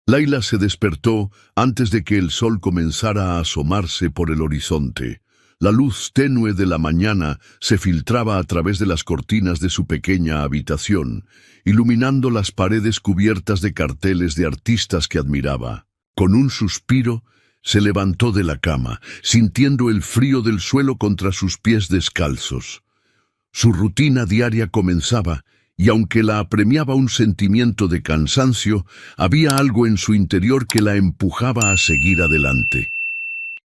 Laila se despertó antes de que el sol comenzara a asomarse por el horizonte. La luz tenue de la mañana se filtraba a través de las cortinas de su pequeña habitación, iluminando las paredes cubiertas de carteles de artistas que admiraba. Con un suspiro, se levantó de la cama, sintiendo el frío del suelo contra sus pies descalzos. Su rutina diaria comenzaba, y aunque la apremiaba un sentimiento de cansancio, había algo en su interior que la empujaba a seguir adelante.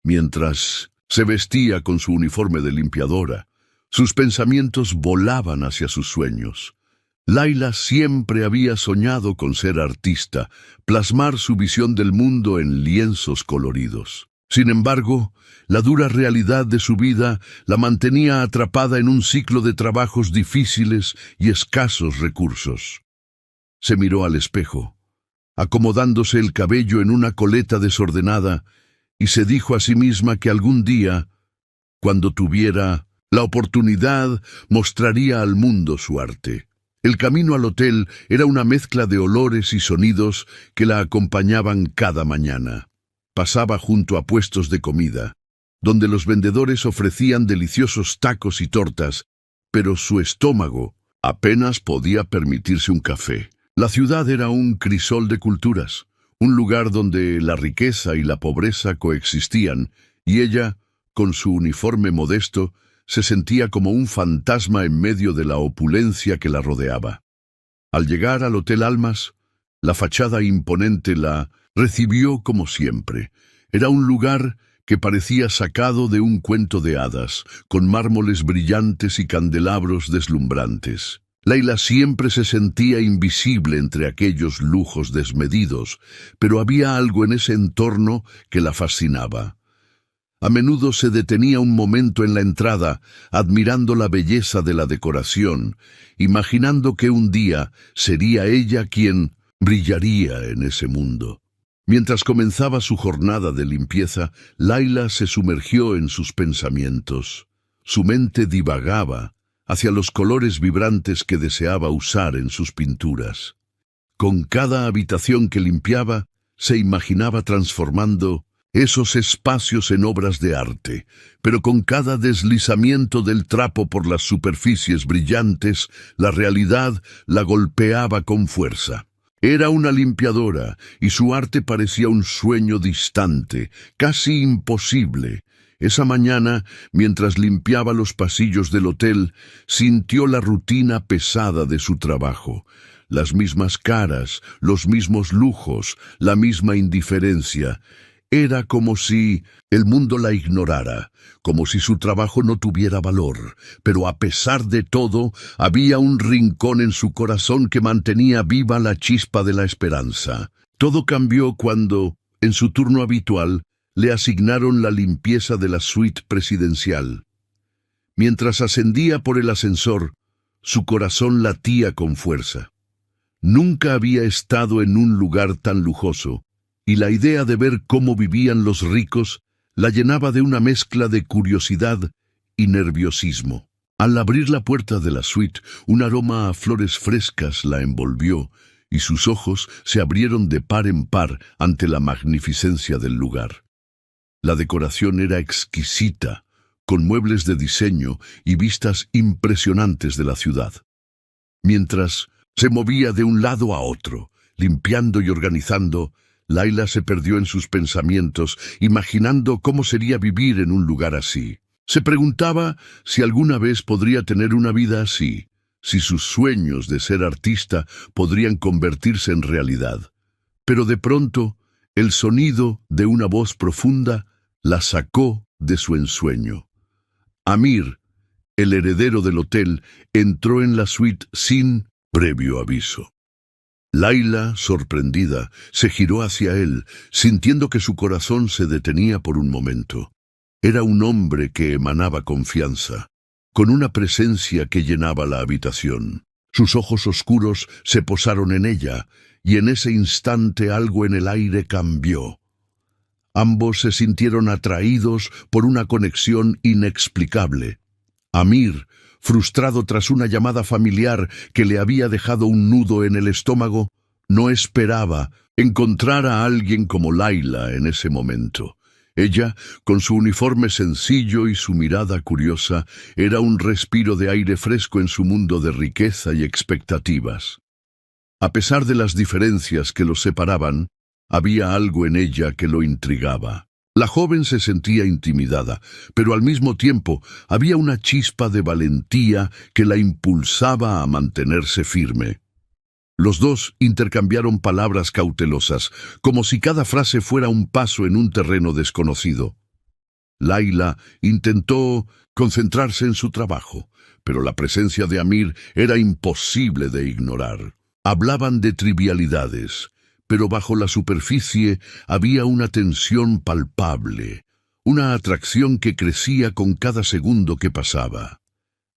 Mientras se vestía con su uniforme de limpiadora, sus pensamientos volaban hacia sus sueños. Laila siempre había soñado con ser artista, plasmar su visión del mundo en lienzos coloridos. Sin embargo, la dura realidad de su vida la mantenía atrapada en un ciclo de trabajos difíciles y escasos recursos. Se miró al espejo, acomodándose el cabello en una coleta desordenada, y se dijo a sí misma que algún día, cuando tuviera la oportunidad, mostraría al mundo su arte. El camino al hotel era una mezcla de olores y sonidos que la acompañaban cada mañana. Pasaba junto a puestos de comida, donde los vendedores ofrecían deliciosos tacos y tortas, pero su estómago apenas podía permitirse un café. La ciudad era un crisol de culturas, un lugar donde la riqueza y la pobreza coexistían, y ella, con su uniforme modesto, se sentía como un fantasma en medio de la opulencia que la rodeaba. Al llegar al Hotel Almas, la fachada imponente la recibió como siempre. Era un lugar que parecía sacado de un cuento de hadas, con mármoles brillantes y candelabros deslumbrantes. Laila siempre se sentía invisible entre aquellos lujos desmedidos, pero había algo en ese entorno que la fascinaba. A menudo se detenía un momento en la entrada, admirando la belleza de la decoración, imaginando que un día sería ella quien brillaría en ese mundo. Mientras comenzaba su jornada de limpieza, Laila se sumergió en sus pensamientos. Su mente divagaba hacia los colores vibrantes que deseaba usar en sus pinturas. Con cada habitación que limpiaba, se imaginaba transformando esos espacios en obras de arte, pero con cada deslizamiento del trapo por las superficies brillantes, la realidad la golpeaba con fuerza. Era una limpiadora, y su arte parecía un sueño distante, casi imposible. Esa mañana, mientras limpiaba los pasillos del hotel, sintió la rutina pesada de su trabajo. Las mismas caras, los mismos lujos, la misma indiferencia. Era como si el mundo la ignorara, como si su trabajo no tuviera valor, pero a pesar de todo, había un rincón en su corazón que mantenía viva la chispa de la esperanza. Todo cambió cuando, en su turno habitual, le asignaron la limpieza de la suite presidencial. Mientras ascendía por el ascensor, su corazón latía con fuerza. Nunca había estado en un lugar tan lujoso, y la idea de ver cómo vivían los ricos la llenaba de una mezcla de curiosidad y nerviosismo. Al abrir la puerta de la suite, un aroma a flores frescas la envolvió, y sus ojos se abrieron de par en par ante la magnificencia del lugar. La decoración era exquisita, con muebles de diseño y vistas impresionantes de la ciudad. Mientras se movía de un lado a otro, limpiando y organizando, Laila se perdió en sus pensamientos, imaginando cómo sería vivir en un lugar así. Se preguntaba si alguna vez podría tener una vida así, si sus sueños de ser artista podrían convertirse en realidad. Pero de pronto, el sonido de una voz profunda la sacó de su ensueño. Amir, el heredero del hotel, entró en la suite sin previo aviso. Laila, sorprendida, se giró hacia él, sintiendo que su corazón se detenía por un momento. Era un hombre que emanaba confianza, con una presencia que llenaba la habitación. Sus ojos oscuros se posaron en ella, y en ese instante algo en el aire cambió. Ambos se sintieron atraídos por una conexión inexplicable. Amir, frustrado tras una llamada familiar que le había dejado un nudo en el estómago, no esperaba encontrar a alguien como Laila en ese momento. Ella, con su uniforme sencillo y su mirada curiosa, era un respiro de aire fresco en su mundo de riqueza y expectativas. A pesar de las diferencias que los separaban, había algo en ella que lo intrigaba. La joven se sentía intimidada, pero al mismo tiempo había una chispa de valentía que la impulsaba a mantenerse firme. Los dos intercambiaron palabras cautelosas, como si cada frase fuera un paso en un terreno desconocido. Laila intentó concentrarse en su trabajo, pero la presencia de Amir era imposible de ignorar. Hablaban de trivialidades, pero bajo la superficie había una tensión palpable, una atracción que crecía con cada segundo que pasaba.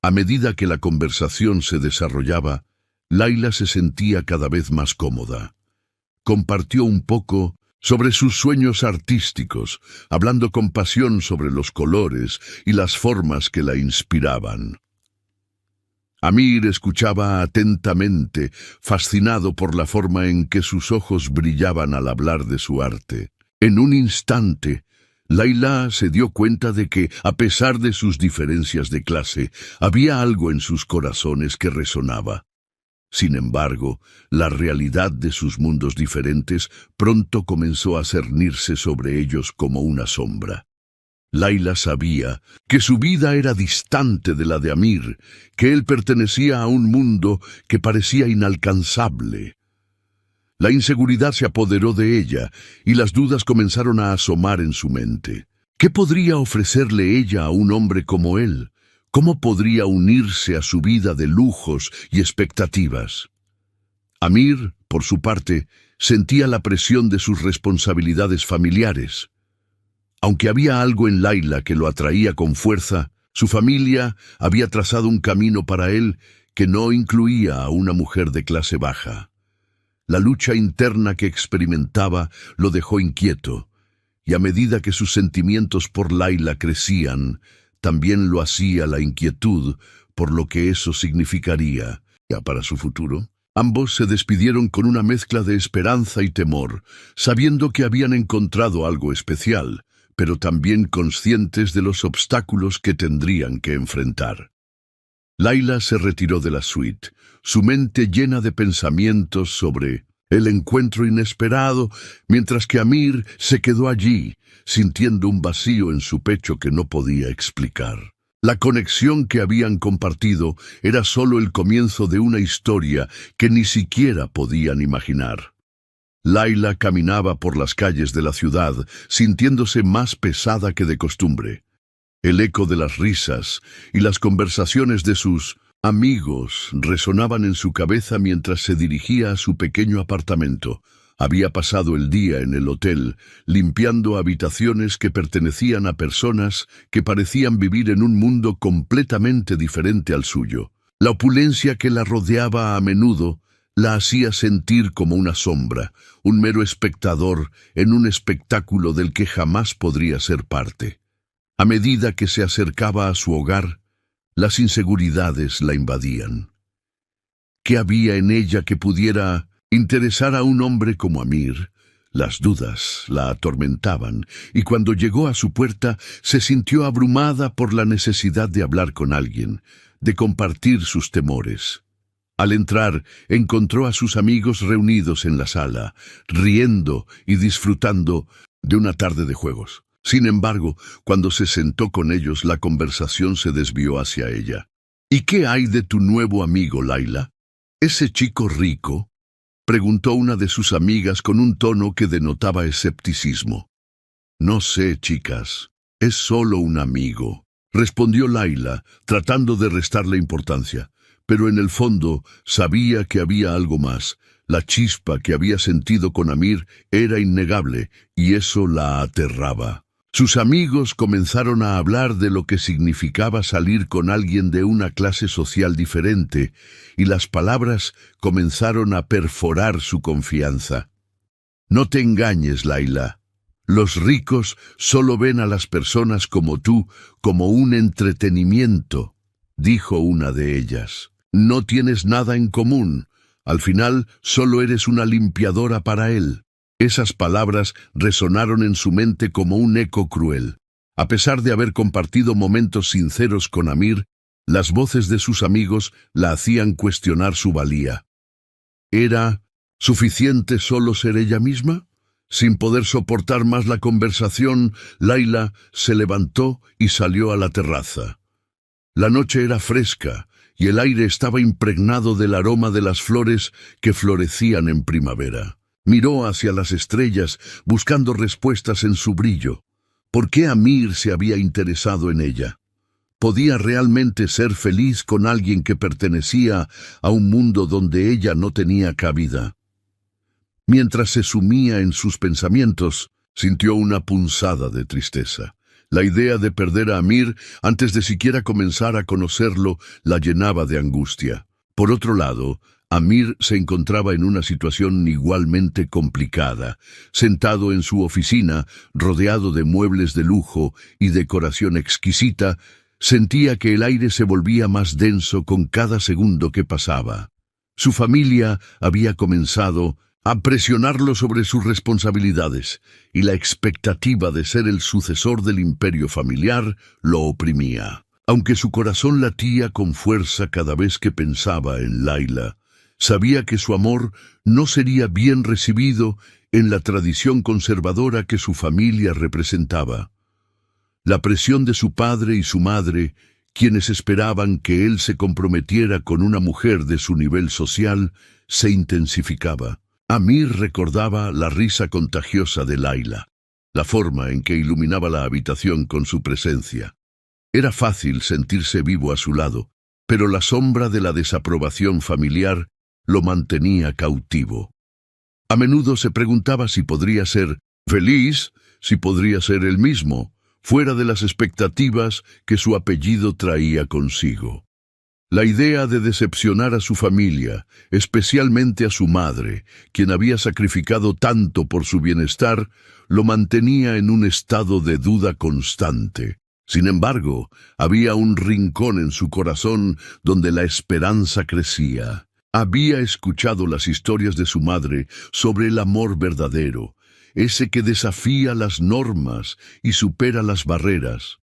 A medida que la conversación se desarrollaba, Laila se sentía cada vez más cómoda. Compartió un poco sobre sus sueños artísticos, hablando con pasión sobre los colores y las formas que la inspiraban. Amir escuchaba atentamente, fascinado por la forma en que sus ojos brillaban al hablar de su arte. En un instante, Laila se dio cuenta de que, a pesar de sus diferencias de clase, había algo en sus corazones que resonaba. Sin embargo, la realidad de sus mundos diferentes pronto comenzó a cernirse sobre ellos como una sombra. Laila sabía que su vida era distante de la de Amir, que él pertenecía a un mundo que parecía inalcanzable. La inseguridad se apoderó de ella y las dudas comenzaron a asomar en su mente. ¿Qué podría ofrecerle ella a un hombre como él? ¿Cómo podría unirse a su vida de lujos y expectativas? Amir, por su parte, sentía la presión de sus responsabilidades familiares. Aunque había algo en Laila que lo atraía con fuerza, su familia había trazado un camino para él que no incluía a una mujer de clase baja. La lucha interna que experimentaba lo dejó inquieto, y a medida que sus sentimientos por Laila crecían, también lo hacía la inquietud por lo que eso significaría ya para su futuro. Ambos se despidieron con una mezcla de esperanza y temor, sabiendo que habían encontrado algo especial, pero también conscientes de los obstáculos que tendrían que enfrentar. Laila se retiró de la suite, su mente llena de pensamientos sobre el encuentro inesperado, mientras que Amir se quedó allí, sintiendo un vacío en su pecho que no podía explicar. La conexión que habían compartido era solo el comienzo de una historia que ni siquiera podían imaginar. Laila caminaba por las calles de la ciudad, sintiéndose más pesada que de costumbre. El eco de las risas y las conversaciones de sus amigos resonaban en su cabeza mientras se dirigía a su pequeño apartamento. Había pasado el día en el hotel, limpiando habitaciones que pertenecían a personas que parecían vivir en un mundo completamente diferente al suyo. La opulencia que la rodeaba a menudo la hacía sentir como una sombra, un mero espectador en un espectáculo del que jamás podría ser parte. A medida que se acercaba a su hogar, las inseguridades la invadían. ¿Qué había en ella que pudiera interesar a un hombre como Amir? Las dudas la atormentaban, y cuando llegó a su puerta se sintió abrumada por la necesidad de hablar con alguien, de compartir sus temores. Al entrar, encontró a sus amigos reunidos en la sala, riendo y disfrutando de una tarde de juegos. Sin embargo, cuando se sentó con ellos, la conversación se desvió hacia ella. ¿Y qué hay de tu nuevo amigo, Laila? ¿Ese chico rico? Preguntó una de sus amigas con un tono que denotaba escepticismo. No sé, chicas, es solo un amigo, respondió Laila, tratando de restarle importancia. Pero en el fondo sabía que había algo más. La chispa que había sentido con Amir era innegable, y eso la aterraba. Sus amigos comenzaron a hablar de lo que significaba salir con alguien de una clase social diferente, y las palabras comenzaron a perforar su confianza. No te engañes, Laila. Los ricos solo ven a las personas como tú como un entretenimiento, dijo una de ellas. No tienes nada en común. Al final, solo eres una limpiadora para él. Esas palabras resonaron en su mente como un eco cruel. A pesar de haber compartido momentos sinceros con Amir, las voces de sus amigos la hacían cuestionar su valía. ¿Era suficiente solo ser ella misma? Sin poder soportar más la conversación, Layla se levantó y salió a la terraza. La noche era fresca y el aire estaba impregnado del aroma de las flores que florecían en primavera. Miró hacia las estrellas buscando respuestas en su brillo. ¿Por qué Amir se había interesado en ella? ¿Podía realmente ser feliz con alguien que pertenecía a un mundo donde ella no tenía cabida? Mientras se sumía en sus pensamientos, sintió una punzada de tristeza. La idea de perder a Amir antes de siquiera comenzar a conocerlo la llenaba de angustia. Por otro lado, Amir se encontraba en una situación igualmente complicada. Sentado en su oficina, rodeado de muebles de lujo y decoración exquisita, sentía que el aire se volvía más denso con cada segundo que pasaba. Su familia había comenzado a presionarlo sobre sus responsabilidades, y la expectativa de ser el sucesor del imperio familiar lo oprimía. Aunque su corazón latía con fuerza cada vez que pensaba en Layla, sabía que su amor no sería bien recibido en la tradición conservadora que su familia representaba. La presión de su padre y su madre, quienes esperaban que él se comprometiera con una mujer de su nivel social, se intensificaba. Amir recordaba la risa contagiosa de Layla, la forma en que iluminaba la habitación con su presencia. Era fácil sentirse vivo a su lado, pero la sombra de la desaprobación familiar lo mantenía cautivo. A menudo se preguntaba si podría ser feliz, si podría ser él mismo, fuera de las expectativas que su apellido traía consigo. La idea de decepcionar a su familia, especialmente a su madre, quien había sacrificado tanto por su bienestar, lo mantenía en un estado de duda constante. Sin embargo, había un rincón en su corazón donde la esperanza crecía. Había escuchado las historias de su madre sobre el amor verdadero, ese que desafía las normas y supera las barreras.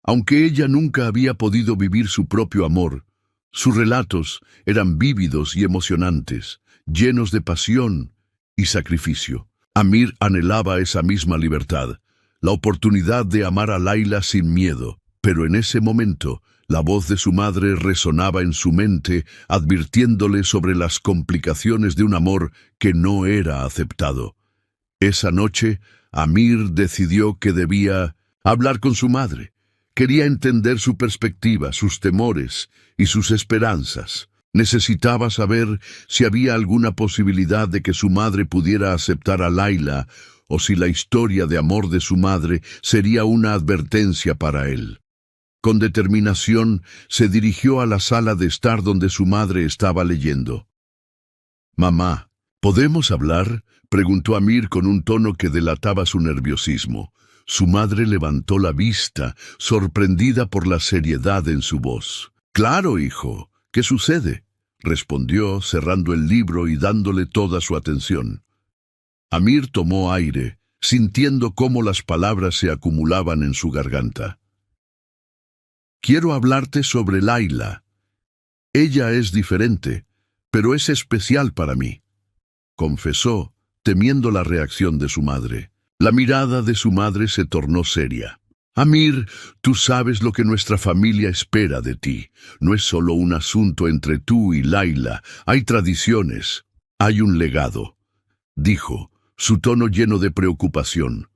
Aunque ella nunca había podido vivir su propio amor, sus relatos eran vívidos y emocionantes, llenos de pasión y sacrificio. Amir anhelaba esa misma libertad, la oportunidad de amar a Layla sin miedo, pero en ese momento la voz de su madre resonaba en su mente, advirtiéndole sobre las complicaciones de un amor que no era aceptado. Esa noche, Amir decidió que debía hablar con su madre. Quería entender su perspectiva, sus temores y sus esperanzas. Necesitaba saber si había alguna posibilidad de que su madre pudiera aceptar a Layla, o si la historia de amor de su madre sería una advertencia para él. Con determinación, se dirigió a la sala de estar donde su madre estaba leyendo. «Mamá, ¿podemos hablar?», preguntó Amir con un tono que delataba su nerviosismo. Su madre levantó la vista, sorprendida por la seriedad en su voz. «Claro, hijo. ¿Qué sucede?», respondió, cerrando el libro y dándole toda su atención. Amir tomó aire, sintiendo cómo las palabras se acumulaban en su garganta. «Quiero hablarte sobre Layla. Ella es diferente, pero es especial para mí», confesó, temiendo la reacción de su madre. La mirada de su madre se tornó seria. «Amir, tú sabes lo que nuestra familia espera de ti. No es solo un asunto entre tú y Layla. Hay tradiciones. Hay un legado», dijo, su tono lleno de preocupación.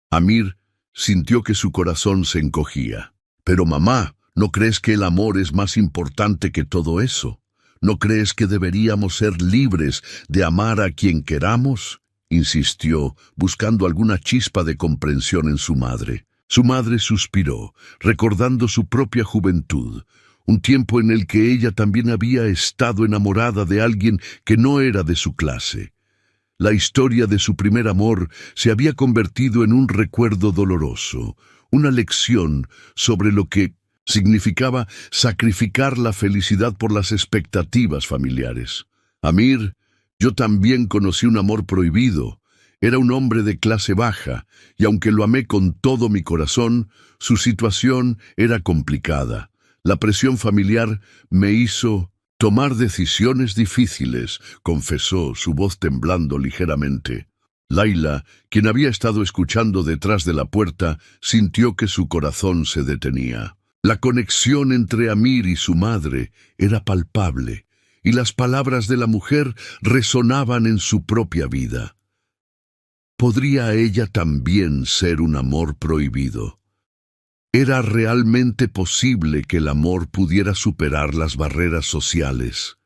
Amir sintió que su corazón se encogía. «Pero mamá, ¿no crees que el amor es más importante que todo eso? ¿No crees que deberíamos ser libres de amar a quien queramos?», insistió, buscando alguna chispa de comprensión en su madre. Su madre suspiró, recordando su propia juventud, un tiempo en el que ella también había estado enamorada de alguien que no era de su clase. La historia de su primer amor se había convertido en un recuerdo doloroso, una lección sobre lo que significaba sacrificar la felicidad por las expectativas familiares. Amir, yo también conocí un amor prohibido. Era un hombre de clase baja, y aunque lo amé con todo mi corazón, su situación era complicada. La presión familiar me hizo tomar decisiones difíciles, confesó, su voz temblando ligeramente. Laila, quien había estado escuchando detrás de la puerta, sintió que su corazón se detenía. La conexión entre Amir y su madre era palpable, y las palabras de la mujer resonaban en su propia vida. ¿Podría ella también ser un amor prohibido? ¿Era realmente posible que el amor pudiera superar las barreras sociales?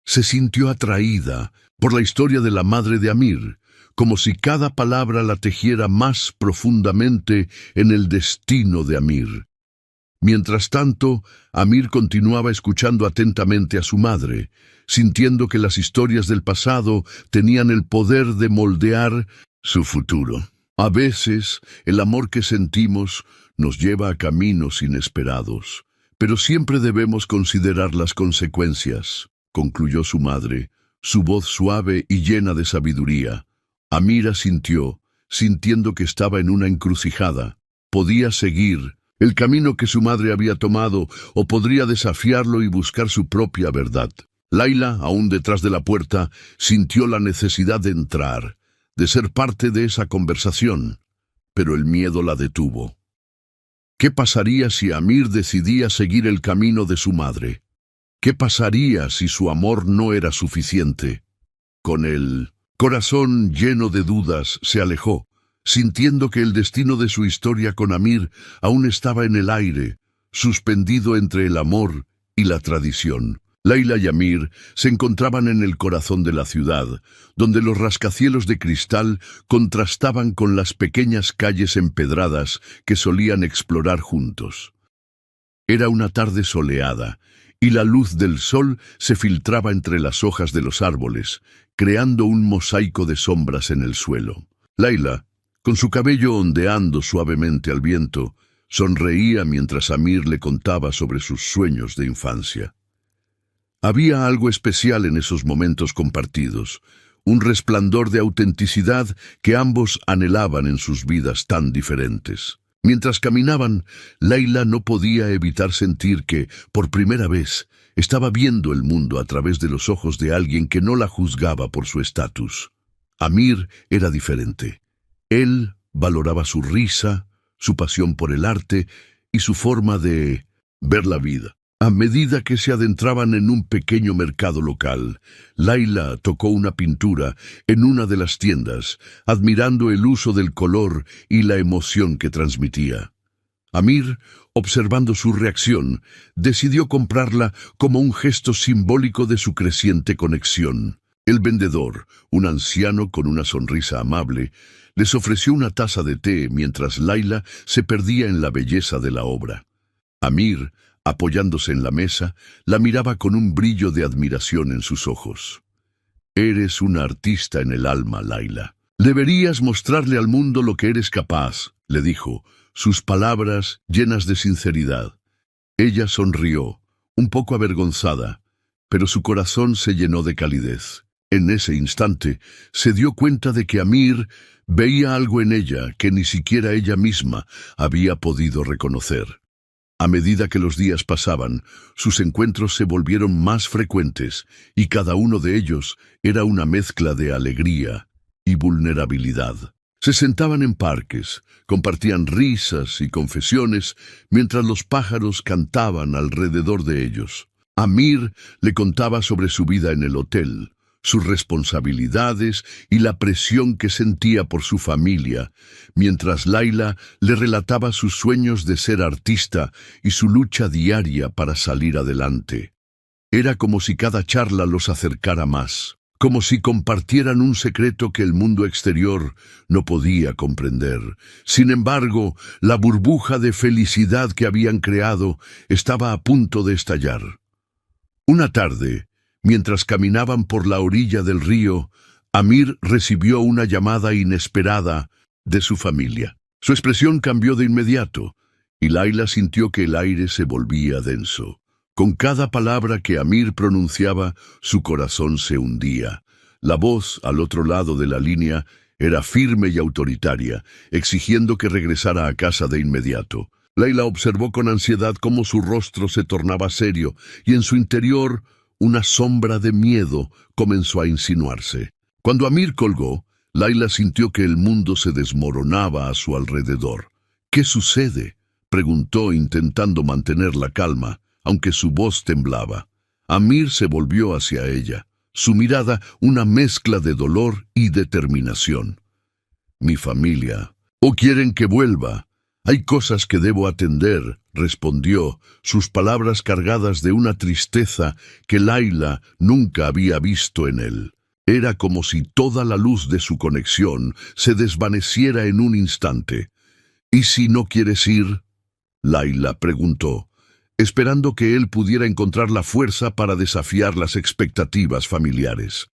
Se sintió atraída por la historia de la madre de Amir, como si cada palabra la tejiera más profundamente en el destino de Amir. Mientras tanto, Amir continuaba escuchando atentamente a su madre, sintiendo que las historias del pasado tenían el poder de moldear su futuro. A veces, el amor que sentimos nos lleva a caminos inesperados, pero siempre debemos considerar las consecuencias, concluyó su madre, su voz suave y llena de sabiduría. Amir asintió, sintiendo que estaba en una encrucijada. Podía seguir el camino que su madre había tomado, o podría desafiarlo y buscar su propia verdad. Laila, aún detrás de la puerta, sintió la necesidad de entrar, de ser parte de esa conversación, pero el miedo la detuvo. ¿Qué pasaría si Amir decidía seguir el camino de su madre? ¿Qué pasaría si su amor no era suficiente? Con el corazón lleno de dudas, se alejó, sintiendo que el destino de su historia con Amir aún estaba en el aire, suspendido entre el amor y la tradición. Laila y Amir se encontraban en el corazón de la ciudad, donde los rascacielos de cristal contrastaban con las pequeñas calles empedradas que solían explorar juntos. Era una tarde soleada, y la luz del sol se filtraba entre las hojas de los árboles, creando un mosaico de sombras en el suelo. Laila, con su cabello ondeando suavemente al viento, sonreía mientras Amir le contaba sobre sus sueños de infancia. Había algo especial en esos momentos compartidos, un resplandor de autenticidad que ambos anhelaban en sus vidas tan diferentes. Mientras caminaban, Laila no podía evitar sentir que, por primera vez, estaba viendo el mundo a través de los ojos de alguien que no la juzgaba por su estatus. Amir era diferente. Él valoraba su risa, su pasión por el arte y su forma de ver la vida. A medida que se adentraban en un pequeño mercado local, Laila tocó una pintura en una de las tiendas, admirando el uso del color y la emoción que transmitía. Amir, observando su reacción, decidió comprarla como un gesto simbólico de su creciente conexión. El vendedor, un anciano con una sonrisa amable, les ofreció una taza de té mientras Laila se perdía en la belleza de la obra. Amir, apoyándose en la mesa, la miraba con un brillo de admiración en sus ojos. «Eres una artista en el alma, Laila. Deberías mostrarle al mundo lo que eres capaz», le dijo, sus palabras llenas de sinceridad. Ella sonrió, un poco avergonzada, pero su corazón se llenó de calidez. En ese instante, se dio cuenta de que Amir veía algo en ella que ni siquiera ella misma había podido reconocer. A medida que los días pasaban, sus encuentros se volvieron más frecuentes y cada uno de ellos era una mezcla de alegría y vulnerabilidad. Se sentaban en parques, compartían risas y confesiones mientras los pájaros cantaban alrededor de ellos. Amir le contaba sobre su vida en el hotel, sus responsabilidades y la presión que sentía por su familia, mientras Laila le relataba sus sueños de ser artista y su lucha diaria para salir adelante. Era como si cada charla los acercara más, como si compartieran un secreto que el mundo exterior no podía comprender. Sin embargo, la burbuja de felicidad que habían creado estaba a punto de estallar. Una tarde, mientras caminaban por la orilla del río, Amir recibió una llamada inesperada de su familia. Su expresión cambió de inmediato, y Laila sintió que el aire se volvía denso. Con cada palabra que Amir pronunciaba, su corazón se hundía. La voz, al otro lado de la línea, era firme y autoritaria, exigiendo que regresara a casa de inmediato. Layla observó con ansiedad cómo su rostro se tornaba serio y en su interior una sombra de miedo comenzó a insinuarse. Cuando Amir colgó, Layla sintió que el mundo se desmoronaba a su alrededor. «¿Qué sucede?», preguntó intentando mantener la calma, aunque su voz temblaba. Amir se volvió hacia ella, su mirada una mezcla de dolor y determinación. «Mi familia. ¿O quieren que vuelva? Hay cosas que debo atender», respondió, sus palabras cargadas de una tristeza que Layla nunca había visto en él. Era como si toda la luz de su conexión se desvaneciera en un instante. «¿Y si no quieres ir?», Layla preguntó, esperando que él pudiera encontrar la fuerza para desafiar las expectativas familiares.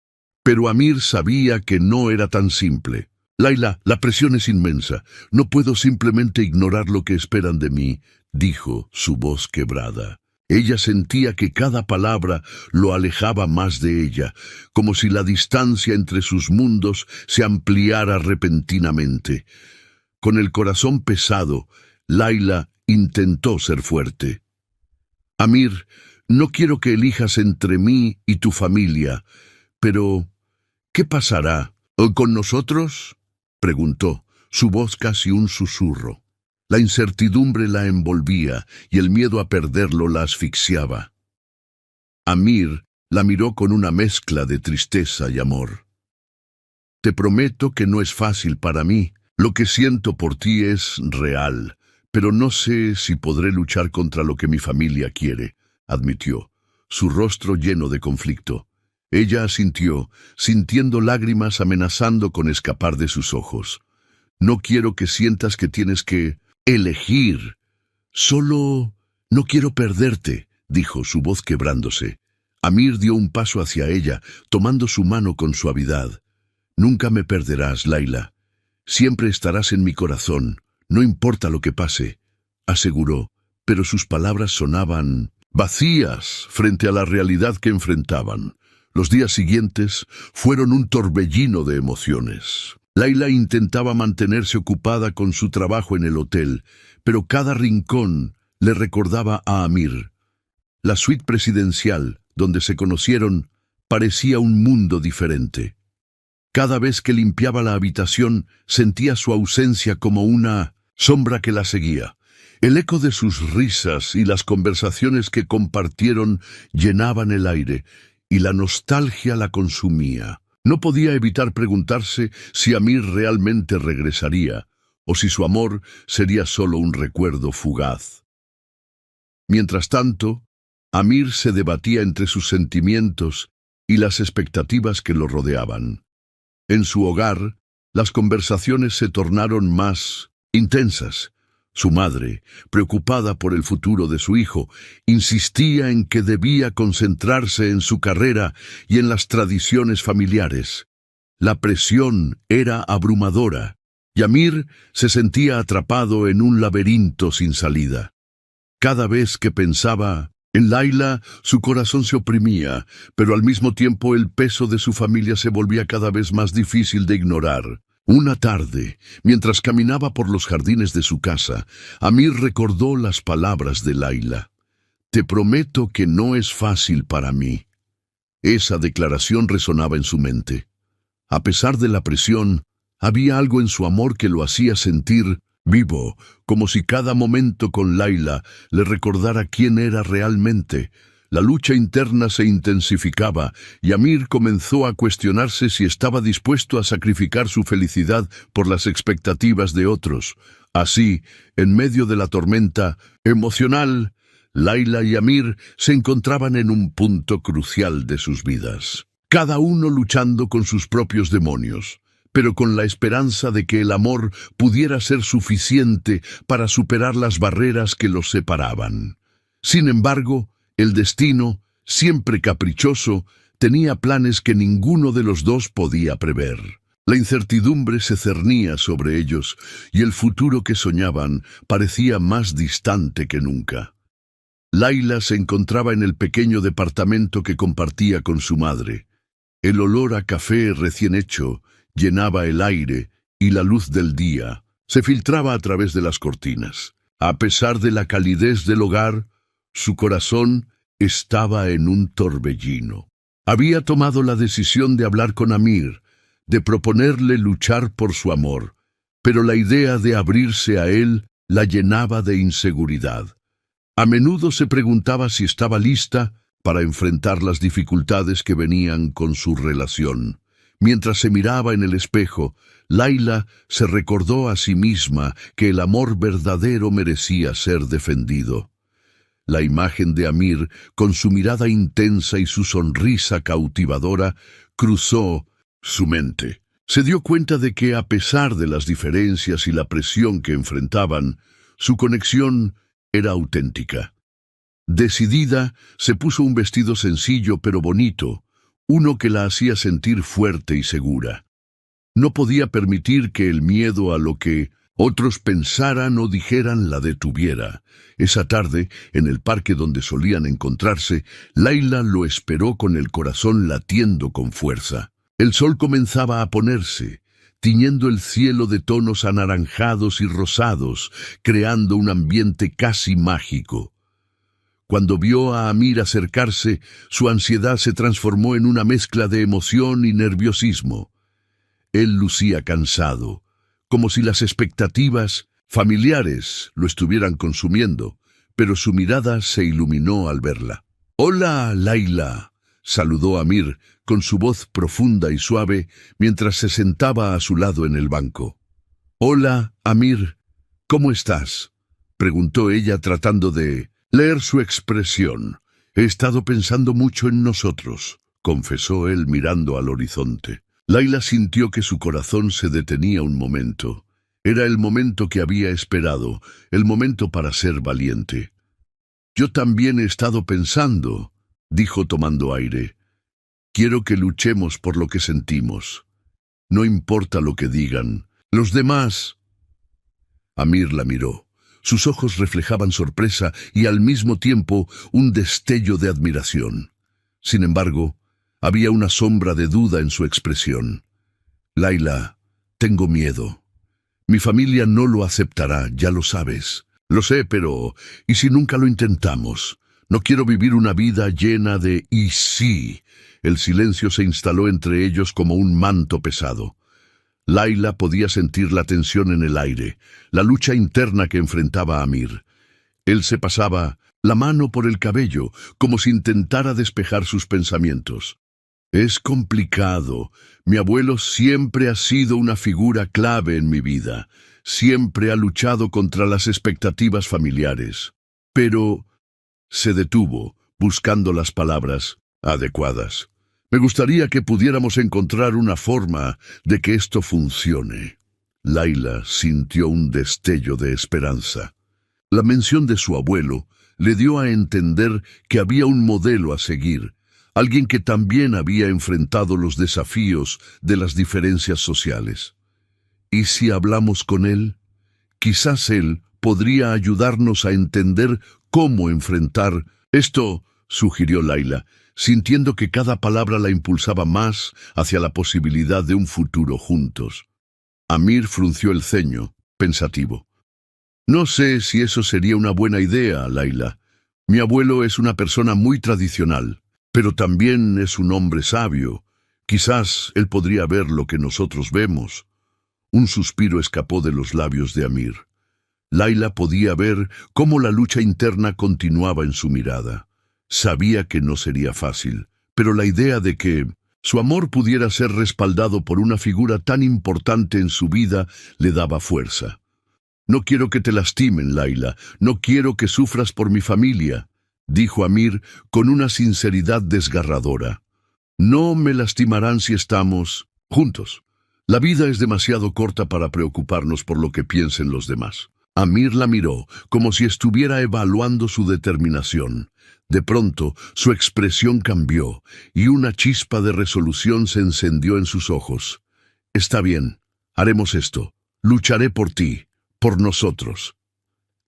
Pero Amir sabía que no era tan simple. «Layla, la presión es inmensa. No puedo simplemente ignorar lo que esperan de mí», dijo, su voz quebrada. Ella sentía que cada palabra lo alejaba más de ella, como si la distancia entre sus mundos se ampliara repentinamente. Con el corazón pesado, Layla intentó ser fuerte. «Amir, no quiero que elijas entre mí y tu familia, pero ¿qué pasará? ¿Con nosotros?», preguntó, su voz casi un susurro. La incertidumbre la envolvía y el miedo a perderlo la asfixiaba. Amir la miró con una mezcla de tristeza y amor. «Te prometo que no es fácil para mí. Lo que siento por ti es real, pero no sé si podré luchar contra lo que mi familia quiere», admitió, su rostro lleno de conflicto. Ella asintió, sintiendo lágrimas amenazando con escapar de sus ojos. «No quiero que sientas que tienes que elegir. Solo no quiero perderte», dijo, su voz quebrándose. Amir dio un paso hacia ella, tomando su mano con suavidad. «Nunca me perderás, Layla. Siempre estarás en mi corazón, no importa lo que pase», aseguró, pero sus palabras sonaban vacías frente a la realidad que enfrentaban. Los días siguientes fueron un torbellino de emociones. Layla intentaba mantenerse ocupada con su trabajo en el hotel, pero cada rincón le recordaba a Amir. La suite presidencial, donde se conocieron, parecía un mundo diferente. Cada vez que limpiaba la habitación, sentía su ausencia como una sombra que la seguía. El eco de sus risas y las conversaciones que compartieron llenaban el aire, y la nostalgia la consumía. No podía evitar preguntarse si Amir realmente regresaría, o si su amor sería solo un recuerdo fugaz. Mientras tanto, Amir se debatía entre sus sentimientos y las expectativas que lo rodeaban. En su hogar, las conversaciones se tornaron más intensas. Su madre, preocupada por el futuro de su hijo, insistía en que debía concentrarse en su carrera y en las tradiciones familiares. La presión era abrumadora, y Amir se sentía atrapado en un laberinto sin salida. Cada vez que pensaba en Layla, su corazón se oprimía, pero al mismo tiempo el peso de su familia se volvía cada vez más difícil de ignorar. Una tarde, mientras caminaba por los jardines de su casa, Amir recordó las palabras de Layla. «Te prometo que no es fácil para mí». Esa declaración resonaba en su mente. A pesar de la presión, había algo en su amor que lo hacía sentir vivo, como si cada momento con Layla le recordara quién era realmente. La lucha interna se intensificaba y Amir comenzó a cuestionarse si estaba dispuesto a sacrificar su felicidad por las expectativas de otros. Así, en medio de la tormenta emocional, Layla y Amir se encontraban en un punto crucial de sus vidas. Cada uno luchando con sus propios demonios, pero con la esperanza de que el amor pudiera ser suficiente para superar las barreras que los separaban. Sin embargo, el destino, siempre caprichoso, tenía planes que ninguno de los dos podía prever. La incertidumbre se cernía sobre ellos y el futuro que soñaban parecía más distante que nunca. Laila se encontraba en el pequeño departamento que compartía con su madre. El olor a café recién hecho llenaba el aire y la luz del día se filtraba a través de las cortinas. A pesar de la calidez del hogar, su corazón estaba en un torbellino. Había tomado la decisión de hablar con Amir, de proponerle luchar por su amor, pero la idea de abrirse a él la llenaba de inseguridad. A menudo se preguntaba si estaba lista para enfrentar las dificultades que venían con su relación. Mientras se miraba en el espejo, Laila se recordó a sí misma que el amor verdadero merecía ser defendido. La imagen de Amir, con su mirada intensa y su sonrisa cautivadora, cruzó su mente. Se dio cuenta de que, a pesar de las diferencias y la presión que enfrentaban, su conexión era auténtica. Decidida, se puso un vestido sencillo pero bonito, uno que la hacía sentir fuerte y segura. No podía permitir que el miedo a lo que otros pensaran o dijeran la detuviera. Esa tarde, en el parque donde solían encontrarse, Laila lo esperó con el corazón latiendo con fuerza. El sol comenzaba a ponerse, tiñendo el cielo de tonos anaranjados y rosados, creando un ambiente casi mágico. Cuando vio a Amir acercarse, su ansiedad se transformó en una mezcla de emoción y nerviosismo. Él lucía cansado, como si las expectativas familiares lo estuvieran consumiendo, pero su mirada se iluminó al verla. «Hola, Laila», saludó Amir con su voz profunda y suave mientras se sentaba a su lado en el banco. «Hola, Amir, ¿cómo estás?», preguntó ella tratando de leer su expresión. «He estado pensando mucho en nosotros», confesó él mirando al horizonte. Laila sintió que su corazón se detenía un momento. Era el momento que había esperado, el momento para ser valiente. «Yo también he estado pensando», dijo tomando aire. «Quiero que luchemos por lo que sentimos. No importa lo que digan. Los demás...» Amir la miró. Sus ojos reflejaban sorpresa y al mismo tiempo un destello de admiración. Sin embargo, había una sombra de duda en su expresión. «Laila, tengo miedo. Mi familia no lo aceptará, ya lo sabes. Lo sé, pero ¿y si nunca lo intentamos? No quiero vivir una vida llena de «y sí». El silencio se instaló entre ellos como un manto pesado. Laila podía sentir la tensión en el aire, la lucha interna que enfrentaba a Amir. Él se pasaba la mano por el cabello, como si intentara despejar sus pensamientos. «Es complicado. Mi abuelo siempre ha sido una figura clave en mi vida. Siempre ha luchado contra las expectativas familiares. Pero...» se detuvo, buscando las palabras adecuadas. «Me gustaría que pudiéramos encontrar una forma de que esto funcione». Laila sintió un destello de esperanza. La mención de su abuelo le dio a entender que había un modelo a seguir, alguien que también había enfrentado los desafíos de las diferencias sociales. ¿Y si hablamos con él? Quizás él podría ayudarnos a entender cómo enfrentar esto, sugirió Laila, sintiendo que cada palabra la impulsaba más hacia la posibilidad de un futuro juntos. Amir frunció el ceño, pensativo. «No sé si eso sería una buena idea, Laila. Mi abuelo es una persona muy tradicional, pero también es un hombre sabio. Quizás él podría ver lo que nosotros vemos». Un suspiro escapó de los labios de Amir. Laila podía ver cómo la lucha interna continuaba en su mirada. Sabía que no sería fácil, pero la idea de que su amor pudiera ser respaldado por una figura tan importante en su vida le daba fuerza. «No quiero que te lastimen, Laila. No quiero que sufras por mi familia», dijo Amir con una sinceridad desgarradora. «No me lastimarán si estamos juntos. La vida es demasiado corta para preocuparnos por lo que piensen los demás». Amir la miró, como si estuviera evaluando su determinación. De pronto, su expresión cambió, y una chispa de resolución se encendió en sus ojos. «Está bien, haremos esto. Lucharé por ti, por nosotros».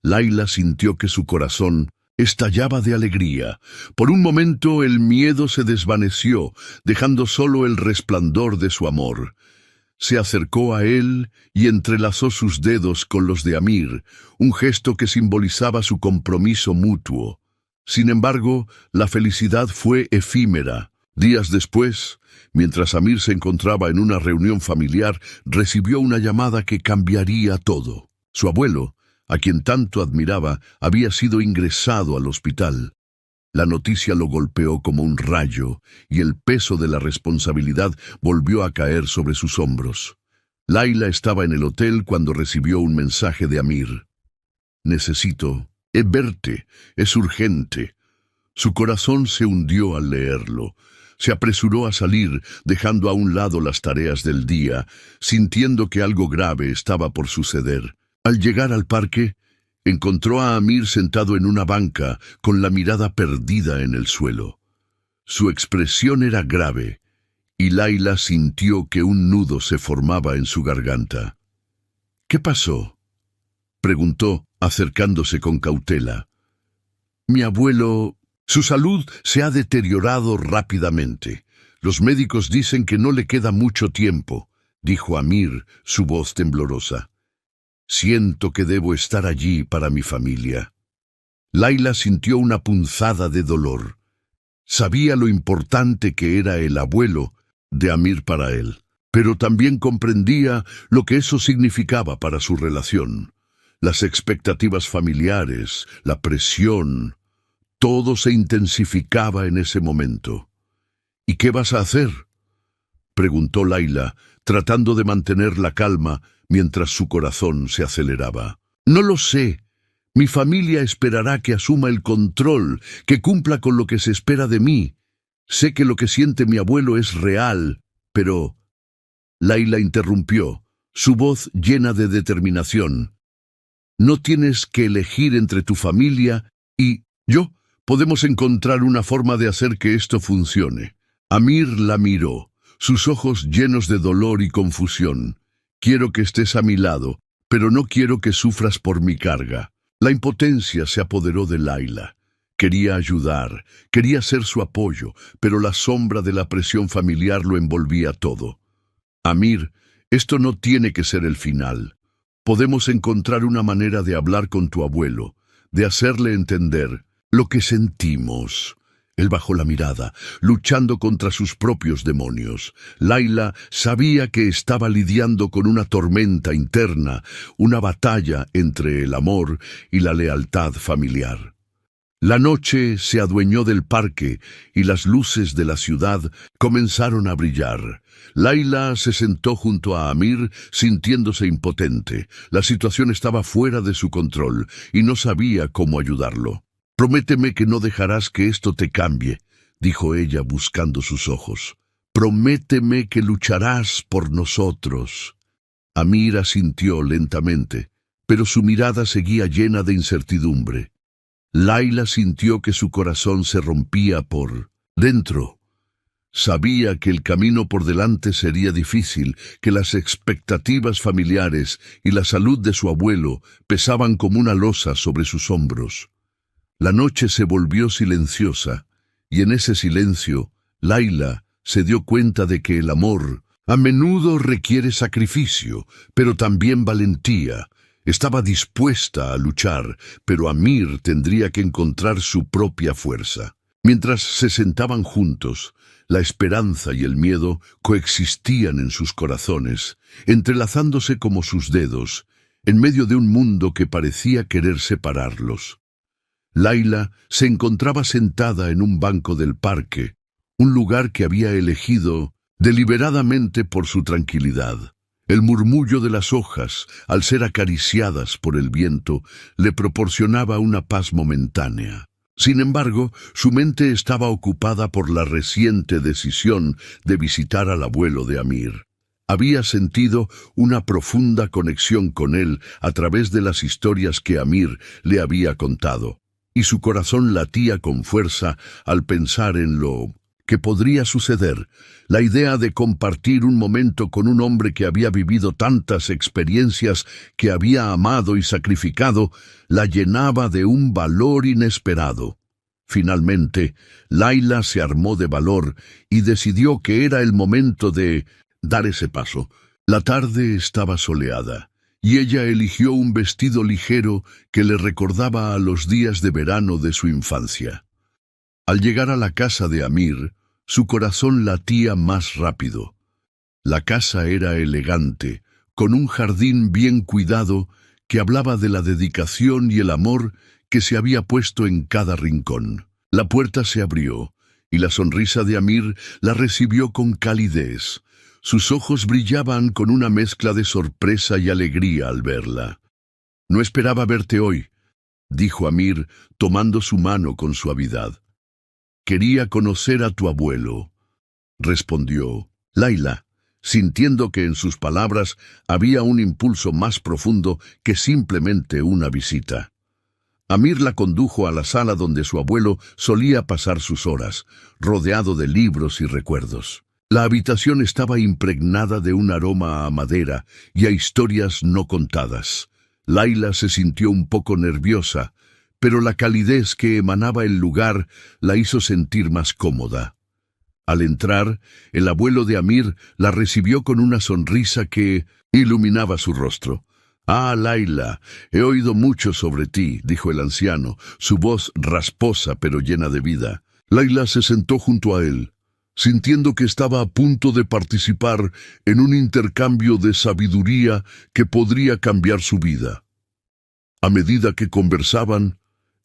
Laila sintió que su corazón estallaba de alegría. Por un momento el miedo se desvaneció, dejando solo el resplandor de su amor. Se acercó a él y entrelazó sus dedos con los de Amir, un gesto que simbolizaba su compromiso mutuo. Sin embargo, la felicidad fue efímera. Días después, mientras Amir se encontraba en una reunión familiar, recibió una llamada que cambiaría todo. Su abuelo, a quien tanto admiraba, había sido ingresado al hospital. La noticia lo golpeó como un rayo, y el peso de la responsabilidad volvió a caer sobre sus hombros. Laila estaba en el hotel cuando recibió un mensaje de Amir. «Necesito verte, es urgente». Su corazón se hundió al leerlo. Se apresuró a salir, dejando a un lado las tareas del día, sintiendo que algo grave estaba por suceder. Al llegar al parque, encontró a Amir sentado en una banca, con la mirada perdida en el suelo. Su expresión era grave, y Laila sintió que un nudo se formaba en su garganta. «¿Qué pasó?», preguntó, acercándose con cautela. «Mi abuelo... Su salud se ha deteriorado rápidamente. Los médicos dicen que no le queda mucho tiempo», dijo Amir, su voz temblorosa. «Siento que debo estar allí para mi familia». Laila sintió una punzada de dolor. Sabía lo importante que era el abuelo de Amir para él, pero también comprendía lo que eso significaba para su relación. Las expectativas familiares, la presión, todo se intensificaba en ese momento. «¿Y qué vas a hacer?», preguntó Laila, tratando de mantener la calma mientras su corazón se aceleraba. «No lo sé. Mi familia esperará que asuma el control, que cumpla con lo que se espera de mí. Sé que lo que siente mi abuelo es real, pero...» Laila interrumpió, su voz llena de determinación. «No tienes que elegir entre tu familia y yo. Podemos encontrar una forma de hacer que esto funcione». Amir la miró, sus ojos llenos de dolor y confusión. «Quiero que estés a mi lado, pero no quiero que sufras por mi carga». La impotencia se apoderó de Laila. Quería ayudar, quería ser su apoyo, pero la sombra de la presión familiar lo envolvía todo. «Amir, esto no tiene que ser el final. Podemos encontrar una manera de hablar con tu abuelo, de hacerle entender lo que sentimos». Él bajó la mirada, luchando contra sus propios demonios. Laila sabía que estaba lidiando con una tormenta interna, una batalla entre el amor y la lealtad familiar. La noche se adueñó del parque y las luces de la ciudad comenzaron a brillar. Laila se sentó junto a Amir, sintiéndose impotente. La situación estaba fuera de su control y no sabía cómo ayudarlo. «Prométeme que no dejarás que esto te cambie», dijo ella buscando sus ojos. «Prométeme que lucharás por nosotros». Amir asintió lentamente, pero su mirada seguía llena de incertidumbre. Laila sintió que su corazón se rompía por dentro. Sabía que el camino por delante sería difícil, que las expectativas familiares y la salud de su abuelo pesaban como una losa sobre sus hombros. La noche se volvió silenciosa, y en ese silencio, Laila se dio cuenta de que el amor a menudo requiere sacrificio, pero también valentía. Estaba dispuesta a luchar, pero Amir tendría que encontrar su propia fuerza. Mientras se sentaban juntos, la esperanza y el miedo coexistían en sus corazones, entrelazándose como sus dedos, en medio de un mundo que parecía querer separarlos. Laila se encontraba sentada en un banco del parque, un lugar que había elegido deliberadamente por su tranquilidad. El murmullo de las hojas, al ser acariciadas por el viento, le proporcionaba una paz momentánea. Sin embargo, su mente estaba ocupada por la reciente decisión de visitar al abuelo de Amir. Había sentido una profunda conexión con él a través de las historias que Amir le había contado, y su corazón latía con fuerza al pensar en lo que podría suceder. La idea de compartir un momento con un hombre que había vivido tantas experiencias, que había amado y sacrificado, la llenaba de un valor inesperado. Finalmente, Layla se armó de valor y decidió que era el momento de dar ese paso. La tarde estaba soleada, y ella eligió un vestido ligero que le recordaba a los días de verano de su infancia. Al llegar a la casa de Amir, su corazón latía más rápido. La casa era elegante, con un jardín bien cuidado que hablaba de la dedicación y el amor que se había puesto en cada rincón. La puerta se abrió, y la sonrisa de Amir la recibió con calidez. Sus ojos brillaban con una mezcla de sorpresa y alegría al verla. «No esperaba verte hoy», dijo Amir, tomando su mano con suavidad. «Quería conocer a tu abuelo», respondió Layla, sintiendo que en sus palabras había un impulso más profundo que simplemente una visita. Amir la condujo a la sala donde su abuelo solía pasar sus horas, rodeado de libros y recuerdos. La habitación estaba impregnada de un aroma a madera y a historias no contadas. Layla se sintió un poco nerviosa, pero la calidez que emanaba el lugar la hizo sentir más cómoda. Al entrar, el abuelo de Amir la recibió con una sonrisa que iluminaba su rostro. «Ah, Layla, he oído mucho sobre ti», dijo el anciano, su voz rasposa pero llena de vida. Layla se sentó junto a él, sintiendo que estaba a punto de participar en un intercambio de sabiduría que podría cambiar su vida. A medida que conversaban,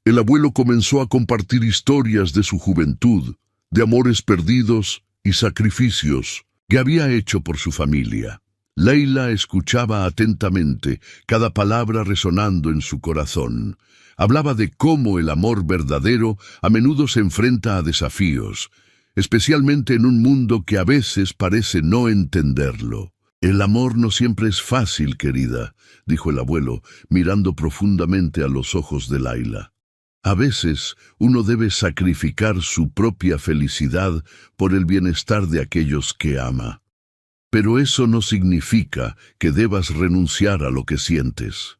el abuelo comenzó a compartir historias de su juventud, de amores perdidos y sacrificios que había hecho por su familia. Layla escuchaba atentamente, cada palabra resonando en su corazón. Hablaba de cómo el amor verdadero a menudo se enfrenta a desafíos, especialmente en un mundo que a veces parece no entenderlo. «El amor no siempre es fácil, querida», dijo el abuelo, mirando profundamente a los ojos de Layla. «A veces uno debe sacrificar su propia felicidad por el bienestar de aquellos que ama. Pero eso no significa que debas renunciar a lo que sientes».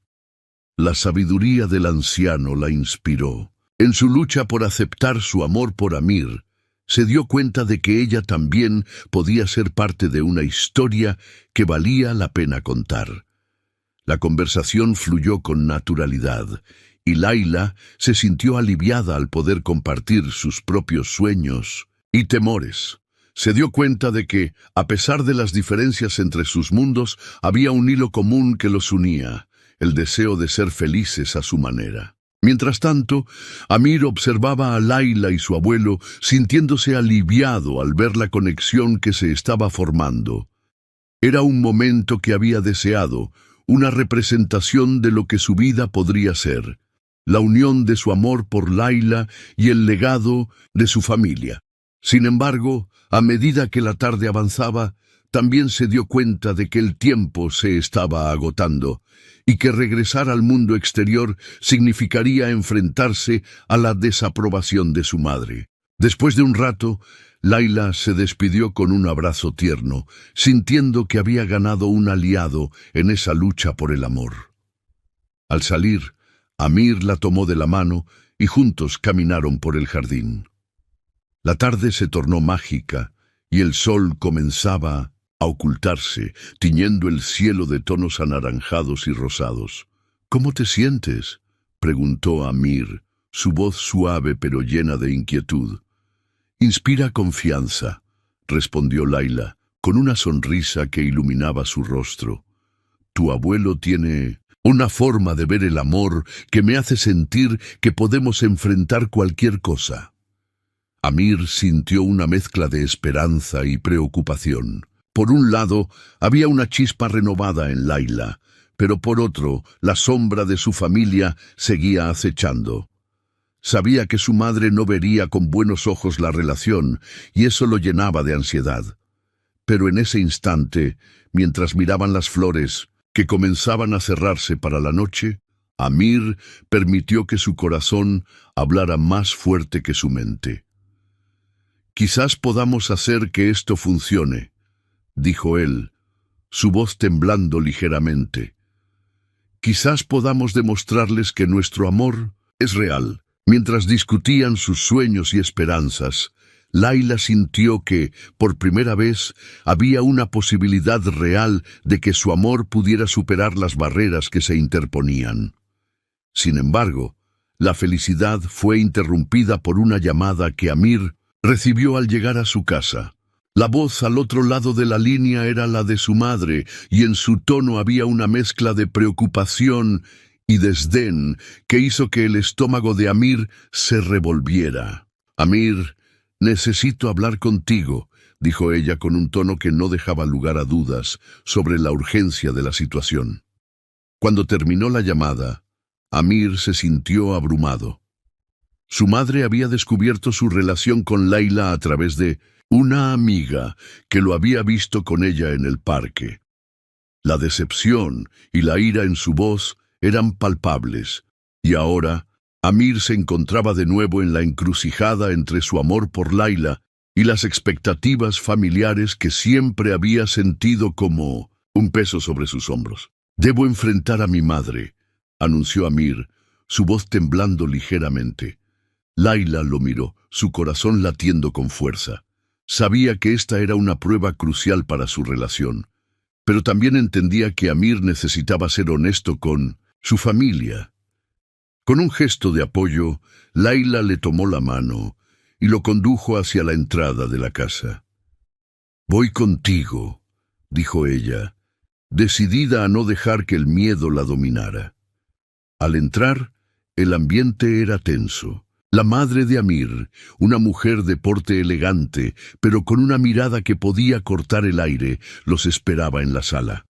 La sabiduría del anciano la inspiró. En su lucha por aceptar su amor por Amir, se dio cuenta de que ella también podía ser parte de una historia que valía la pena contar. La conversación fluyó con naturalidad, y Layla se sintió aliviada al poder compartir sus propios sueños y temores. Se dio cuenta de que, a pesar de las diferencias entre sus mundos, había un hilo común que los unía, el deseo de ser felices a su manera. Mientras tanto, Amir observaba a Layla y su abuelo, sintiéndose aliviado al ver la conexión que se estaba formando. Era un momento que había deseado, una representación de lo que su vida podría ser, la unión de su amor por Layla y el legado de su familia. Sin embargo, a medida que la tarde avanzaba, también se dio cuenta de que el tiempo se estaba agotando y que regresar al mundo exterior significaría enfrentarse a la desaprobación de su madre. Después de un rato, Layla se despidió con un abrazo tierno, sintiendo que había ganado un aliado en esa lucha por el amor. Al salir, Amir la tomó de la mano y juntos caminaron por el jardín. La tarde se tornó mágica y el sol comenzaba a ocultarse, tiñendo el cielo de tonos anaranjados y rosados. «¿Cómo te sientes?», preguntó Amir, su voz suave pero llena de inquietud. «Inspira confianza», respondió Layla, con una sonrisa que iluminaba su rostro. «Tu abuelo tiene una forma de ver el amor que me hace sentir que podemos enfrentar cualquier cosa». Amir sintió una mezcla de esperanza y preocupación. Por un lado, había una chispa renovada en Layla, pero por otro, la sombra de su familia seguía acechando. Sabía que su madre no vería con buenos ojos la relación, y eso lo llenaba de ansiedad. Pero en ese instante, mientras miraban las flores, que comenzaban a cerrarse para la noche, Amir permitió que su corazón hablara más fuerte que su mente. Quizás podamos hacer que esto funcione, dijo él, su voz temblando ligeramente. Quizás podamos demostrarles que nuestro amor es real. Mientras discutían sus sueños y esperanzas, Layla sintió que, por primera vez, había una posibilidad real de que su amor pudiera superar las barreras que se interponían. Sin embargo, la felicidad fue interrumpida por una llamada que Amir recibió al llegar a su casa. La voz al otro lado de la línea era la de su madre, y en su tono había una mezcla de preocupación y desdén que hizo que el estómago de Amir se revolviera. «Amir, necesito hablar contigo», dijo ella con un tono que no dejaba lugar a dudas sobre la urgencia de la situación. Cuando terminó la llamada, Amir se sintió abrumado. Su madre había descubierto su relación con Layla a través de una amiga que lo había visto con ella en el parque. La decepción y la ira en su voz eran palpables, y ahora Amir se encontraba de nuevo en la encrucijada entre su amor por Layla y las expectativas familiares que siempre había sentido como un peso sobre sus hombros. «Debo enfrentar a mi madre», anunció Amir, su voz temblando ligeramente. Layla lo miró, su corazón latiendo con fuerza. Sabía que esta era una prueba crucial para su relación, pero también entendía que Amir necesitaba ser honesto con su familia. Con un gesto de apoyo, Layla le tomó la mano y lo condujo hacia la entrada de la casa. «Voy contigo», dijo ella, decidida a no dejar que el miedo la dominara. Al entrar, el ambiente era tenso. La madre de Amir, una mujer de porte elegante, pero con una mirada que podía cortar el aire, los esperaba en la sala.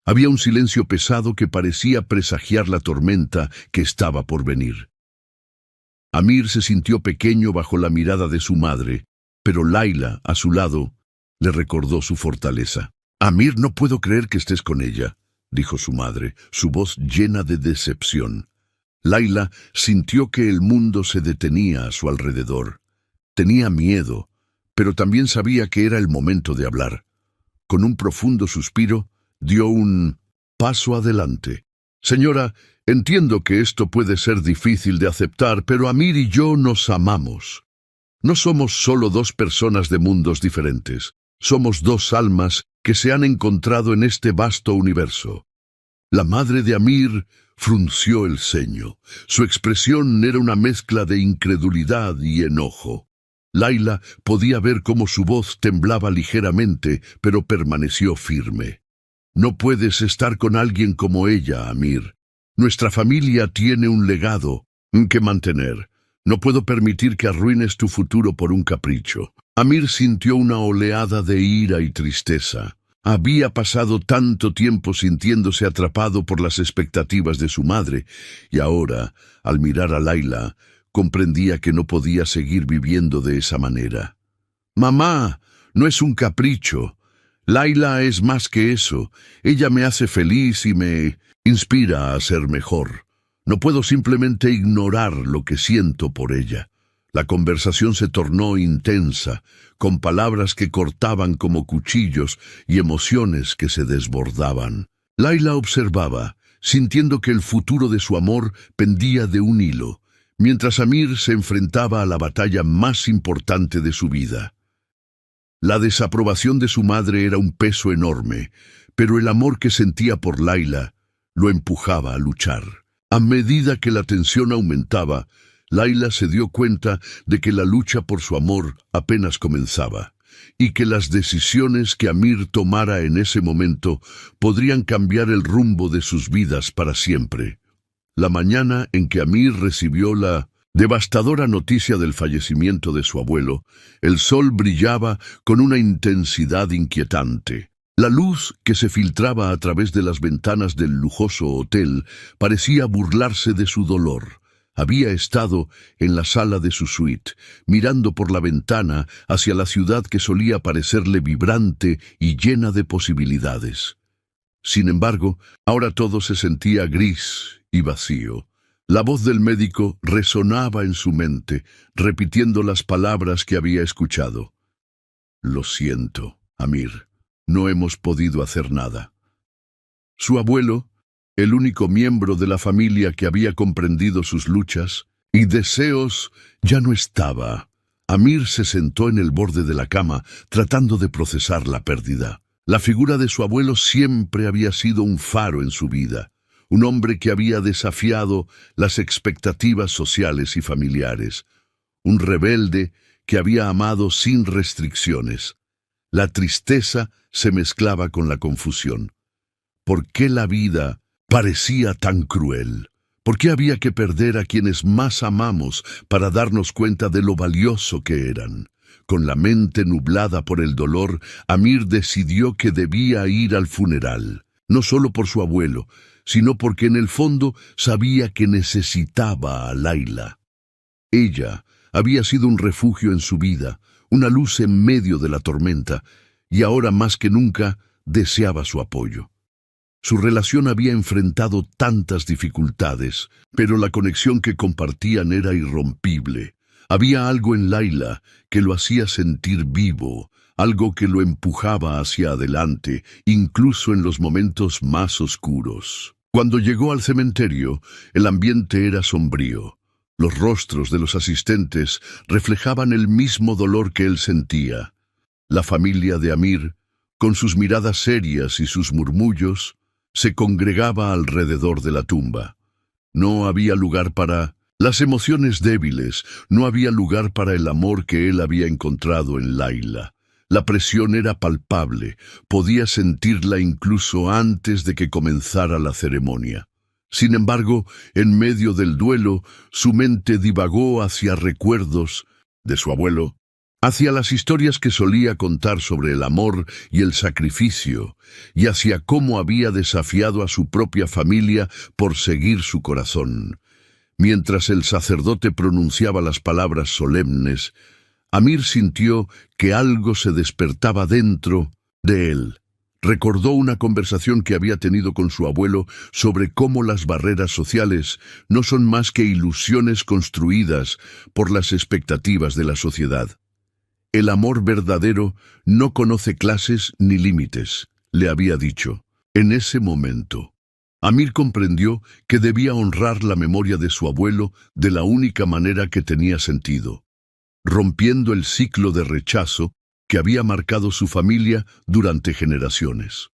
Había un silencio pesado que parecía presagiar la tormenta que estaba por venir. Amir se sintió pequeño bajo la mirada de su madre, pero Layla, a su lado, le recordó su fortaleza. «Amir, no puedo creer que estés con ella», dijo su madre, su voz llena de decepción. Layla sintió que el mundo se detenía a su alrededor. Tenía miedo, pero también sabía que era el momento de hablar. Con un profundo suspiro, dio un paso adelante. «Señora, entiendo que esto puede ser difícil de aceptar, pero Amir y yo nos amamos. No somos solo dos personas de mundos diferentes. Somos dos almas que se han encontrado en este vasto universo». La madre de Amir frunció el ceño. Su expresión era una mezcla de incredulidad y enojo. Layla podía ver cómo su voz temblaba ligeramente, pero permaneció firme. «No puedes estar con alguien como ella, Amir. Nuestra familia tiene un legado que mantener. No puedo permitir que arruines tu futuro por un capricho». Amir sintió una oleada de ira y tristeza. Había pasado tanto tiempo sintiéndose atrapado por las expectativas de su madre, y ahora, al mirar a Layla, comprendía que no podía seguir viviendo de esa manera. «Mamá, no es un capricho. Layla es más que eso. Ella me hace feliz y me inspira a ser mejor. No puedo simplemente ignorar lo que siento por ella». La conversación se tornó intensa, con palabras que cortaban como cuchillos y emociones que se desbordaban. Layla observaba, sintiendo que el futuro de su amor pendía de un hilo, mientras Amir se enfrentaba a la batalla más importante de su vida. La desaprobación de su madre era un peso enorme, pero el amor que sentía por Layla lo empujaba a luchar. A medida que la tensión aumentaba, Layla se dio cuenta de que la lucha por su amor apenas comenzaba, y que las decisiones que Amir tomara en ese momento podrían cambiar el rumbo de sus vidas para siempre. La mañana en que Amir recibió la devastadora noticia del fallecimiento de su abuelo, el sol brillaba con una intensidad inquietante. La luz que se filtraba a través de las ventanas del lujoso hotel parecía burlarse de su dolor. Había estado en la sala de su suite, mirando por la ventana hacia la ciudad que solía parecerle vibrante y llena de posibilidades. Sin embargo, ahora todo se sentía gris y vacío. La voz del médico resonaba en su mente, repitiendo las palabras que había escuchado. «Lo siento, Amir, no hemos podido hacer nada». Su abuelo, el único miembro de la familia que había comprendido sus luchas y deseos, ya no estaba. Amir se sentó en el borde de la cama, tratando de procesar la pérdida. La figura de su abuelo siempre había sido un faro en su vida, un hombre que había desafiado las expectativas sociales y familiares, un rebelde que había amado sin restricciones. La tristeza se mezclaba con la confusión. ¿Por qué la vida parecía tan cruel? ¿Por qué había que perder a quienes más amamos para darnos cuenta de lo valioso que eran? Con la mente nublada por el dolor, Amir decidió que debía ir al funeral, no solo por su abuelo, sino porque en el fondo sabía que necesitaba a Laila. Ella había sido un refugio en su vida, una luz en medio de la tormenta, y ahora más que nunca deseaba su apoyo. Su relación había enfrentado tantas dificultades, pero la conexión que compartían era irrompible. Había algo en Laila que lo hacía sentir vivo, algo que lo empujaba hacia adelante, incluso en los momentos más oscuros. Cuando llegó al cementerio, el ambiente era sombrío. Los rostros de los asistentes reflejaban el mismo dolor que él sentía. La familia de Amir, con sus miradas serias y sus murmullos, se congregaba alrededor de la tumba. No había lugar para las emociones débiles, no había lugar para el amor que él había encontrado en Laila. La presión era palpable, podía sentirla incluso antes de que comenzara la ceremonia. Sin embargo, en medio del duelo, su mente divagó hacia recuerdos de su abuelo, hacia las historias que solía contar sobre el amor y el sacrificio, y hacia cómo había desafiado a su propia familia por seguir su corazón. Mientras el sacerdote pronunciaba las palabras solemnes, Amir sintió que algo se despertaba dentro de él. Recordó una conversación que había tenido con su abuelo sobre cómo las barreras sociales no son más que ilusiones construidas por las expectativas de la sociedad. El amor verdadero no conoce clases ni límites, le había dicho. En ese momento, Amir comprendió que debía honrar la memoria de su abuelo de la única manera que tenía sentido, rompiendo el ciclo de rechazo que había marcado su familia durante generaciones.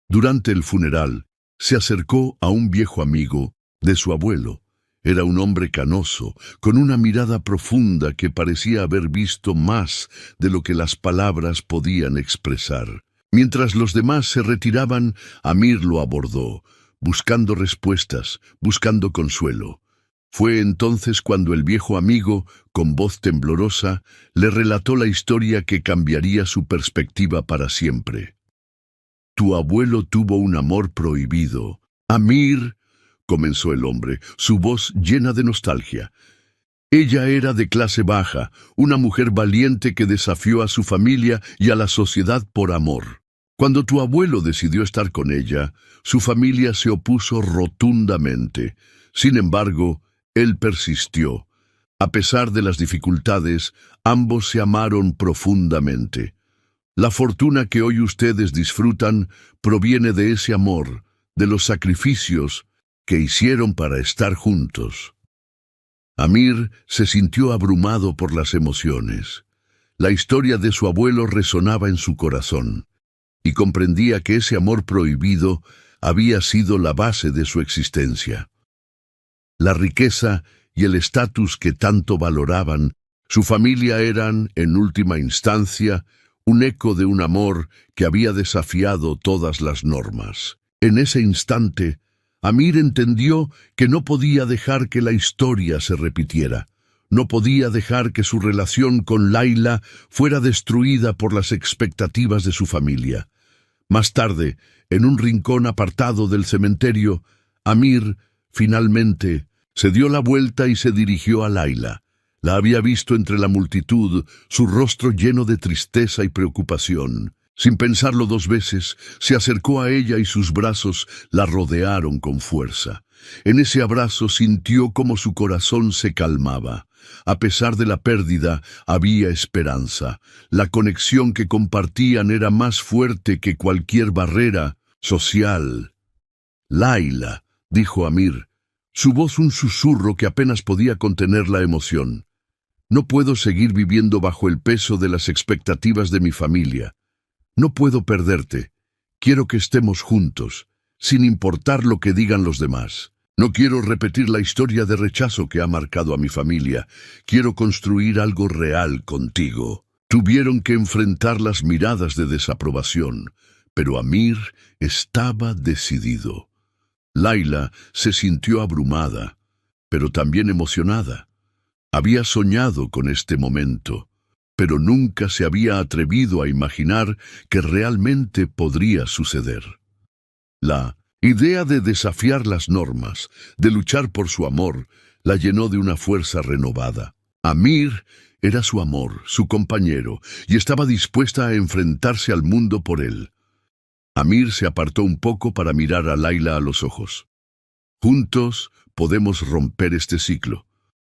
Durante el funeral, se acercó a un viejo amigo de su abuelo. Era un hombre canoso, con una mirada profunda que parecía haber visto más de lo que las palabras podían expresar. Mientras los demás se retiraban, Amir lo abordó, buscando respuestas, buscando consuelo. Fue entonces cuando el viejo amigo, con voz temblorosa, le relató la historia que cambiaría su perspectiva para siempre. «Tu abuelo tuvo un amor prohibido. Amir», comenzó el hombre, su voz llena de nostalgia. «Ella era de clase baja, una mujer valiente que desafió a su familia y a la sociedad por amor. Cuando tu abuelo decidió estar con ella, su familia se opuso rotundamente. Sin embargo, él persistió. A pesar de las dificultades, ambos se amaron profundamente. La fortuna que hoy ustedes disfrutan proviene de ese amor, de los sacrificios que hicieron para estar juntos». Amir se sintió abrumado por las emociones. La historia de su abuelo resonaba en su corazón, y comprendía que ese amor prohibido había sido la base de su existencia. La riqueza y el estatus que tanto valoraban, su familia eran, en última instancia, un eco de un amor que había desafiado todas las normas. En ese instante, Amir entendió que no podía dejar que la historia se repitiera. No podía dejar que su relación con Laila fuera destruida por las expectativas de su familia. Más tarde, en un rincón apartado del cementerio, Amir, finalmente, se dio la vuelta y se dirigió a Laila. La había visto entre la multitud, su rostro lleno de tristeza y preocupación. Sin pensarlo dos veces, se acercó a ella y sus brazos la rodearon con fuerza. En ese abrazo sintió como su corazón se calmaba. A pesar de la pérdida, había esperanza. La conexión que compartían era más fuerte que cualquier barrera social. «Laila», dijo Amir, su voz un susurro que apenas podía contener la emoción. «No puedo seguir viviendo bajo el peso de las expectativas de mi familia. No puedo perderte. Quiero que estemos juntos, sin importar lo que digan los demás. No quiero repetir la historia de rechazo que ha marcado a mi familia. Quiero construir algo real contigo». Tuvieron que enfrentar las miradas de desaprobación, pero Amir estaba decidido. Laila se sintió abrumada, pero también emocionada. Había soñado con este momento, pero nunca se había atrevido a imaginar que realmente podría suceder. La idea de desafiar las normas, de luchar por su amor, la llenó de una fuerza renovada. Amir era su amor, su compañero, y estaba dispuesta a enfrentarse al mundo por él. Amir se apartó un poco para mirar a Laila a los ojos. «Juntos podemos romper este ciclo.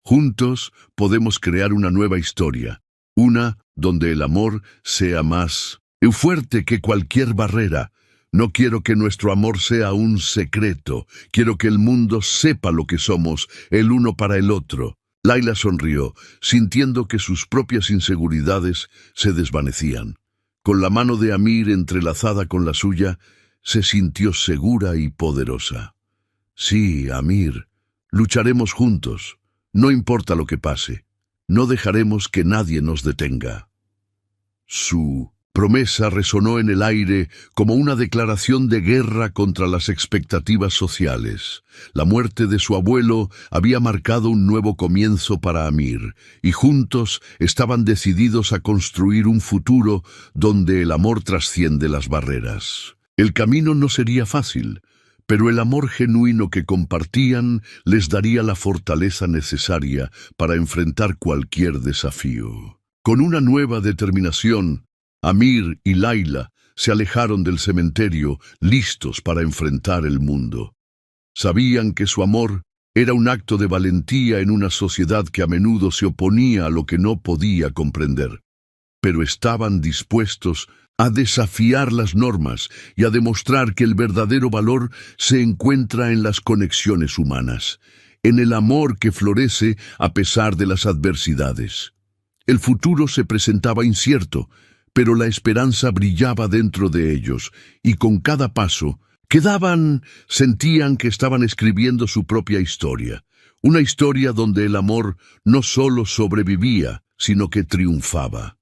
Juntos podemos crear una nueva historia, una donde el amor sea más fuerte que cualquier barrera. No quiero que nuestro amor sea un secreto. Quiero que el mundo sepa lo que somos, el uno para el otro». Laila sonrió, sintiendo que sus propias inseguridades se desvanecían. Con la mano de Amir entrelazada con la suya, se sintió segura y poderosa. «Sí, Amir, lucharemos juntos. No importa lo que pase. No dejaremos que nadie nos detenga». Su promesa resonó en el aire como una declaración de guerra contra las expectativas sociales. La muerte de su abuelo había marcado un nuevo comienzo para Amir, y juntos estaban decididos a construir un futuro donde el amor trasciende las barreras. El camino no sería fácil, pero el amor genuino que compartían les daría la fortaleza necesaria para enfrentar cualquier desafío. Con una nueva determinación, Amir y Laila se alejaron del cementerio, listos para enfrentar el mundo. Sabían que su amor era un acto de valentía en una sociedad que a menudo se oponía a lo que no podía comprender. Pero estaban dispuestos a desafiar las normas y a demostrar que el verdadero valor se encuentra en las conexiones humanas, en el amor que florece a pesar de las adversidades. El futuro se presentaba incierto, pero la esperanza brillaba dentro de ellos, y con cada paso sentían que estaban escribiendo su propia historia, una historia donde el amor no solo sobrevivía, sino que triunfaba.